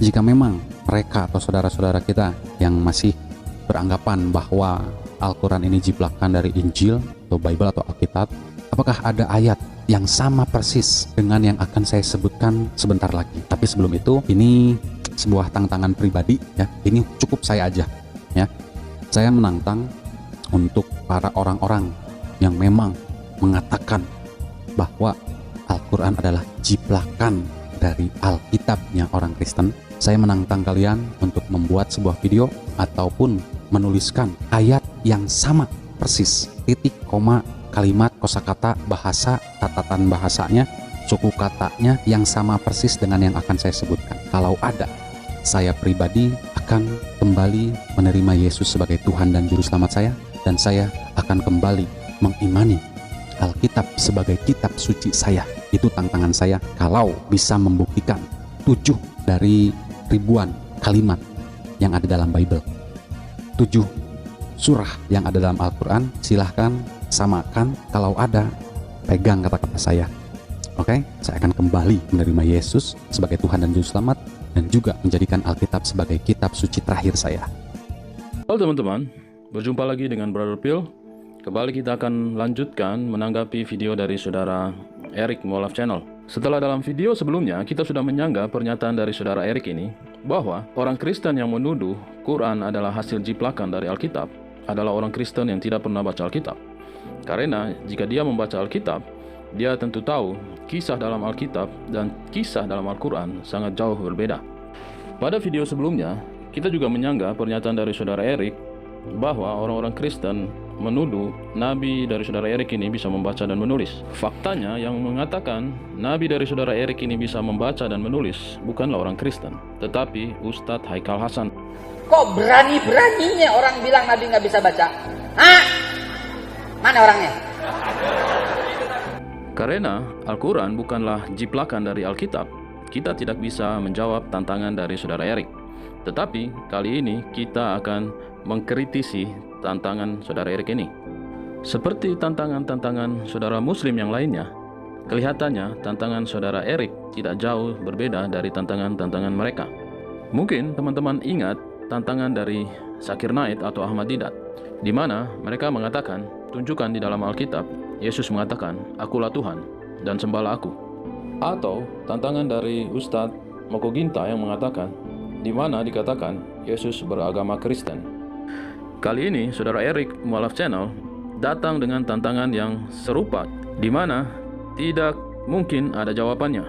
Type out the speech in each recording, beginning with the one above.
Jika memang mereka atau saudara-saudara kita yang masih beranggapan bahwa Al-Quran ini jiplakan dari Injil atau Bible atau Alkitab, apakah ada ayat yang sama persis dengan yang akan saya sebutkan sebentar lagi? Tapi sebelum itu, ini sebuah tantangan pribadi ya. Ini cukup saya aja ya. Saya menantang untuk para orang-orang yang memang mengatakan bahwa Al-Quran adalah jiplakan dari Alkitabnya orang Kristen. Saya menantang kalian untuk membuat sebuah video ataupun menuliskan ayat yang sama persis, titik, koma, kalimat, kosakata, bahasa, catatan bahasanya, suku katanya yang sama persis dengan yang akan saya sebutkan. Kalau ada, saya pribadi akan kembali menerima Yesus sebagai Tuhan dan Juru Selamat saya, dan saya akan kembali mengimani Alkitab sebagai kitab suci saya. Itu tantangan saya. Kalau bisa membuktikan 7 dari ribuan kalimat yang ada dalam Bible, 7 surah yang ada dalam Al-Quran, silahkan samakan. Kalau ada, pegang kata-kata saya. Oke, saya akan kembali menerima Yesus sebagai Tuhan dan Juru Selamat, dan juga menjadikan Alkitab sebagai kitab suci terakhir saya. Halo teman-teman, berjumpa lagi dengan Brother Phil. Kembali kita akan lanjutkan menanggapi video dari saudara Eric Molaf Channel. Setelah dalam video sebelumnya kita sudah menyanggah pernyataan dari saudara Eric ini bahwa orang Kristen yang menuduh Quran adalah hasil jiplakan dari Alkitab adalah orang Kristen yang tidak pernah baca Alkitab. Karena jika dia membaca Alkitab, dia tentu tahu kisah dalam Alkitab dan kisah dalam Al-Quran sangat jauh berbeda. Pada video sebelumnya, kita juga menyanggah pernyataan dari saudara Eric bahwa orang-orang Kristen menuduh nabi dari saudara Eric ini bisa membaca dan menulis. Faktanya yang mengatakan nabi dari saudara Eric ini bisa membaca dan menulis bukanlah orang Kristen, tetapi Ustadz Haikal Hasan. Kok berani-beraninya orang bilang nabi nggak bisa baca? Hah? Mana orangnya? Karena Al-Quran bukanlah jiplakan dari Alkitab, kita tidak bisa menjawab tantangan dari saudara Eric. Tetapi kali ini kita akan mengkritisi tantangan saudara Eric ini. Seperti tantangan-tantangan saudara muslim yang lainnya, kelihatannya tantangan saudara Eric tidak jauh berbeda dari tantangan-tantangan mereka. Mungkin teman-teman ingat tantangan dari Zakir Naik atau Ahmad Didat, di mana mereka mengatakan, tunjukkan di dalam Alkitab Yesus mengatakan, akulah Tuhan dan sembahlah aku. Atau tantangan dari Ustadz Moko Ginta yang mengatakan, di mana dikatakan Yesus beragama Kristen. Kali ini saudara Eric Molaf Channel datang dengan tantangan yang serupa, di mana tidak mungkin ada jawabannya.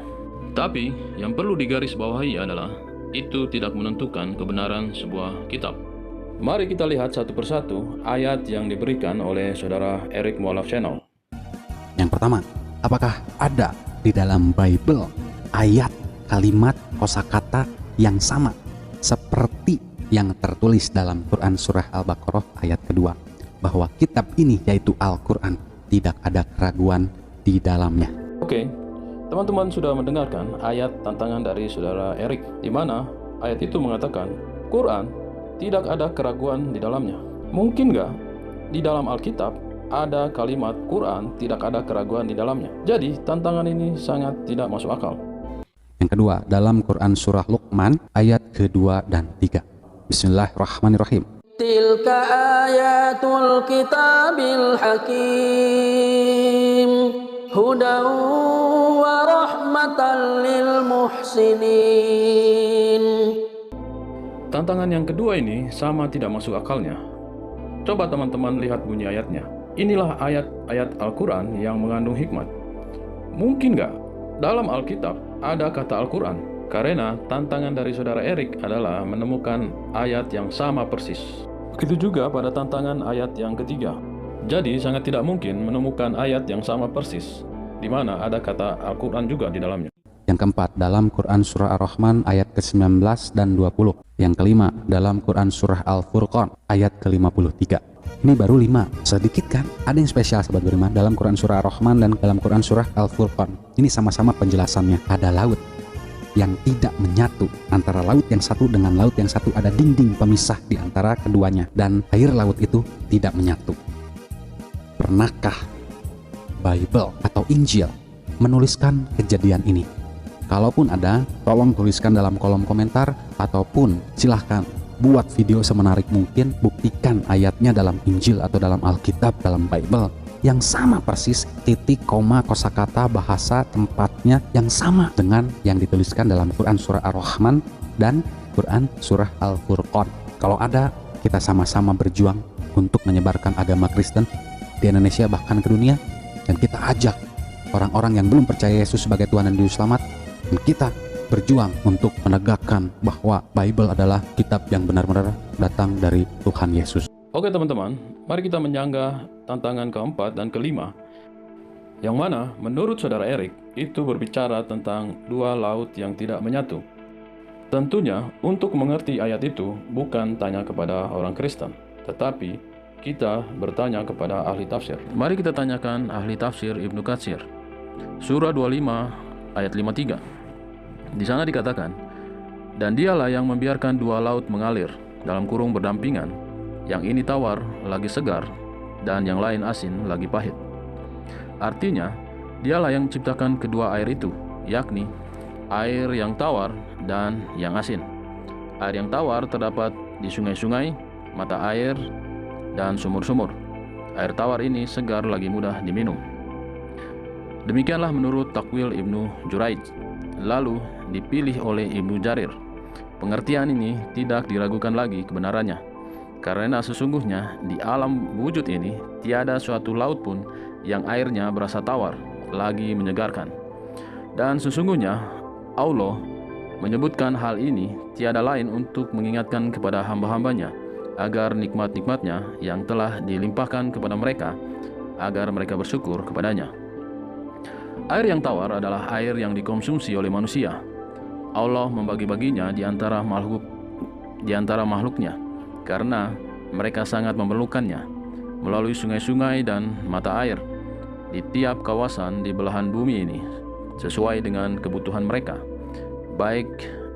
Tapi yang perlu digarisbawahi adalah itu tidak menentukan kebenaran sebuah kitab. Mari kita lihat satu persatu ayat yang diberikan oleh saudara Eric Molaf Channel. Yang pertama, apakah ada di dalam Bible ayat, kalimat, kosakata yang sama seperti yang tertulis dalam Quran Surah Al-Baqarah ayat kedua, bahwa kitab ini yaitu Al-Quran tidak ada keraguan di dalamnya? Oke, teman-teman sudah mendengarkan ayat tantangan dari saudara Eric, di mana ayat itu mengatakan Quran tidak ada keraguan di dalamnya. Mungkin nggak di dalam Alkitab ada kalimat Quran tidak ada keraguan di dalamnya? Jadi tantangan ini sangat tidak masuk akal. Yang kedua, dalam Quran Surah Luqman ayat kedua dan 3. Bismillahirrahmanirrahim. Tilka ayatul kitabil hakim hudan wa rahmatan lil muhsinin. Tantangan yang kedua ini sama tidak masuk akalnya. Coba teman-teman lihat bunyi ayatnya. Inilah ayat-ayat Al-Quran yang mengandung hikmat. Mungkin nggak dalam Alkitab ada kata Al-Quran? Karena tantangan dari saudara Eric adalah menemukan ayat yang sama persis. Begitu juga pada tantangan ayat yang ketiga. Jadi sangat tidak mungkin menemukan ayat yang sama persis, di mana ada kata Al-Quran juga di dalamnya. Yang keempat, dalam Quran Surah Ar-Rahman ayat ke-19 dan 20. Yang kelima, dalam Quran Surah Al-Furqan ayat ke-53. Ini baru 5, sedikit kan? Ada yang spesial sahabat beriman dalam Quran Surah Ar-Rahman dan dalam Quran Surah Al-Furqan. Ini sama-sama penjelasannya. Ada laut yang tidak menyatu antara laut yang satu dengan laut yang satu, ada dinding pemisah di antara keduanya, dan air laut itu tidak menyatu. Pernahkah Bible atau Injil menuliskan kejadian ini? Kalaupun ada, tolong tuliskan dalam kolom komentar, ataupun silahkan buat video semenarik mungkin, buktikan ayatnya dalam Injil atau dalam Alkitab, dalam Bible yang sama persis, titik, koma, kosakata, bahasa, tempatnya yang sama dengan yang dituliskan dalam Quran surah Ar-Rahman dan Quran surah Al-Furqan. Kalau ada, kita sama-sama berjuang untuk menyebarkan agama Kristen di Indonesia bahkan ke dunia, dan kita ajak orang-orang yang belum percaya Yesus sebagai Tuhan dan Juru Selamat, dan kita berjuang untuk menegakkan bahwa Bible adalah kitab yang benar-benar datang dari Tuhan Yesus. Oke teman-teman, mari kita menyanggah tantangan keempat dan kelima, yang mana menurut saudara Erik itu berbicara tentang dua laut yang tidak menyatu. Tentunya untuk mengerti ayat itu bukan tanya kepada orang Kristen, tetapi kita bertanya kepada ahli tafsir. Mari kita tanyakan ahli tafsir Ibnu Katsir. Surah 25 ayat 53. Di sana dikatakan, "Dan dialah yang membiarkan dua laut mengalir dalam kurung berdampingan, yang ini tawar lagi segar dan yang lain asin lagi pahit." Artinya, dialah yang menciptakan kedua air itu, yakni air yang tawar dan yang asin. Air yang tawar terdapat di sungai-sungai, mata air, dan sumur-sumur. Air tawar ini segar lagi mudah diminum. Demikianlah menurut takwil Ibnu Juraij, lalu dipilih oleh Ibnu Jarir. Pengertian ini tidak diragukan lagi kebenarannya, karena sesungguhnya di alam wujud ini tiada suatu laut pun yang airnya berasa tawar, lagi menyegarkan. Dan sesungguhnya Allah menyebutkan hal ini tiada lain untuk mengingatkan kepada hamba-hambanya agar nikmat-nikmatnya yang telah dilimpahkan kepada mereka, agar mereka bersyukur kepadanya. Air yang tawar adalah air yang dikonsumsi oleh manusia. Allah membagi-baginya di antara makhluknya, karena mereka sangat memerlukannya melalui sungai-sungai dan mata air di tiap kawasan di belahan bumi ini, sesuai dengan kebutuhan mereka, baik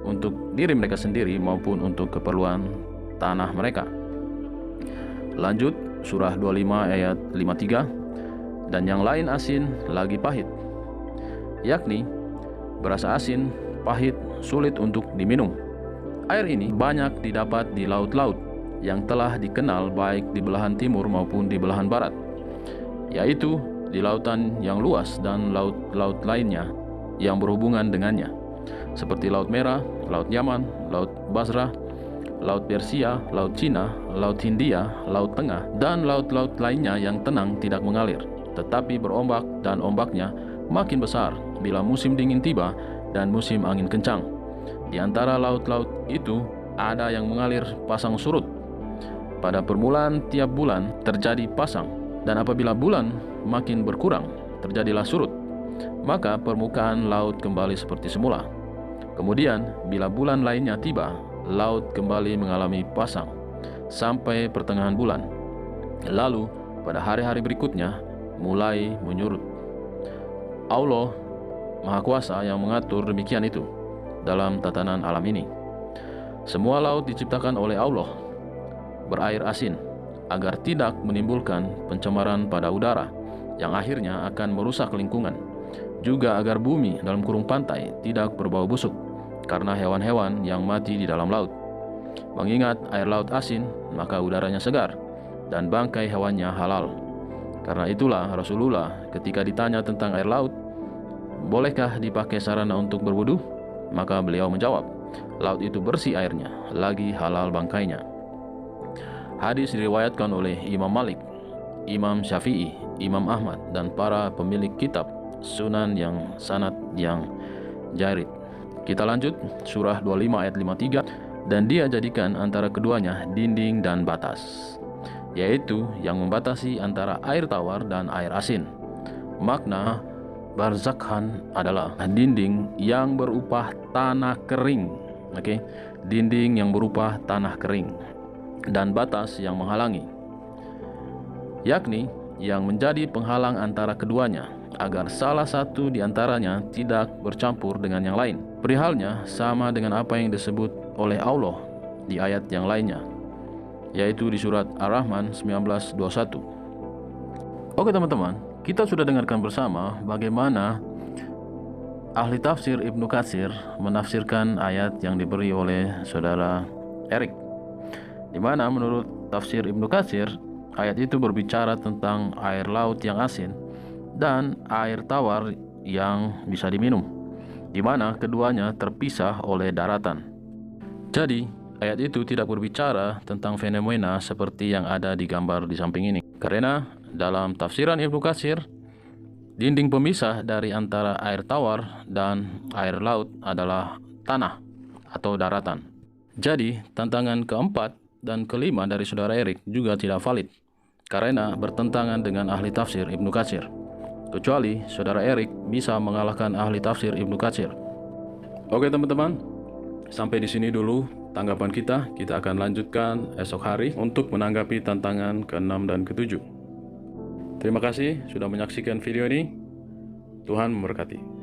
untuk diri mereka sendiri maupun untuk keperluan tanah mereka. Lanjut, surah 25 ayat 53, "Dan yang lain asin lagi pahit," yakni berasa asin, pahit, sulit untuk diminum. Air ini banyak didapat di laut-laut yang telah dikenal baik di belahan timur maupun di belahan barat, yaitu di lautan yang luas dan laut-laut lainnya yang berhubungan dengannya, seperti Laut Merah, Laut Yaman, Laut Basrah, Laut Persia, Laut Cina, Laut Hindia, Laut Tengah, dan laut-laut lainnya yang tenang tidak mengalir, tetapi berombak, dan ombaknya makin besar bila musim dingin tiba dan musim angin kencang. Di antara laut-laut itu ada yang mengalir pasang surut. Pada permulaan tiap bulan terjadi pasang, dan apabila bulan makin berkurang, terjadilah surut. Maka permukaan laut kembali seperti semula. Kemudian bila bulan lainnya tiba, laut kembali mengalami pasang sampai pertengahan bulan. Lalu pada hari-hari berikutnya mulai menyurut. Allah Maha Kuasa yang mengatur demikian itu dalam tatanan alam ini. Semua laut diciptakan oleh Allah berair asin, agar tidak menimbulkan pencemaran pada udara yang akhirnya akan merusak lingkungan. Juga agar bumi dalam kurung pantai tidak berbau busuk karena hewan-hewan yang mati di dalam laut. Mengingat air laut asin, maka udaranya segar dan bangkai hewannya halal. Karena itulah Rasulullah ketika ditanya tentang air laut, "Bolehkah dipakai sarana untuk berwudu?" Maka beliau menjawab, "Laut itu bersih airnya, lagi halal bangkainya." Hadis diriwayatkan oleh Imam Malik, Imam Syafi'i, Imam Ahmad, dan para pemilik kitab Sunan yang sanad yang jarid. Kita lanjut, surah 25 ayat 53. "Dan dia jadikan antara keduanya dinding dan batas, yaitu yang membatasi antara air tawar dan air asin." Makna barzakhan adalah dinding yang berupa tanah kering. Dinding yang berupa tanah kering dan batas yang menghalangi, yakni yang menjadi penghalang antara keduanya, agar salah satu di antaranya tidak bercampur dengan yang lain. Perihalnya sama dengan apa yang disebut oleh Allah di ayat yang lainnya, yaitu di surat Ar-Rahman 19:21. Oke teman-teman, kita sudah dengarkan bersama bagaimana ahli tafsir Ibnu Katsir menafsirkan ayat yang diberi oleh saudara Erik, di mana menurut tafsir Ibnu Katsir, ayat itu berbicara tentang air laut yang asin dan air tawar yang bisa diminum, di mana keduanya terpisah oleh daratan. Jadi, ayat itu tidak berbicara tentang fenomena seperti yang ada di gambar di samping ini. Karena dalam tafsiran Ibnu Katsir, dinding pemisah dari antara air tawar dan air laut adalah tanah atau daratan. Jadi, tantangan keempat dan kelima dari saudara Erik juga tidak valid karena bertentangan dengan ahli tafsir Ibnu Katsir. Kecuali saudara Erik bisa mengalahkan ahli tafsir Ibnu Katsir. Oke teman-teman, sampai di sini dulu tanggapan kita. Kita akan lanjutkan esok hari untuk menanggapi tantangan ke-6 dan ke-7. Terima kasih sudah menyaksikan video ini. Tuhan memberkati.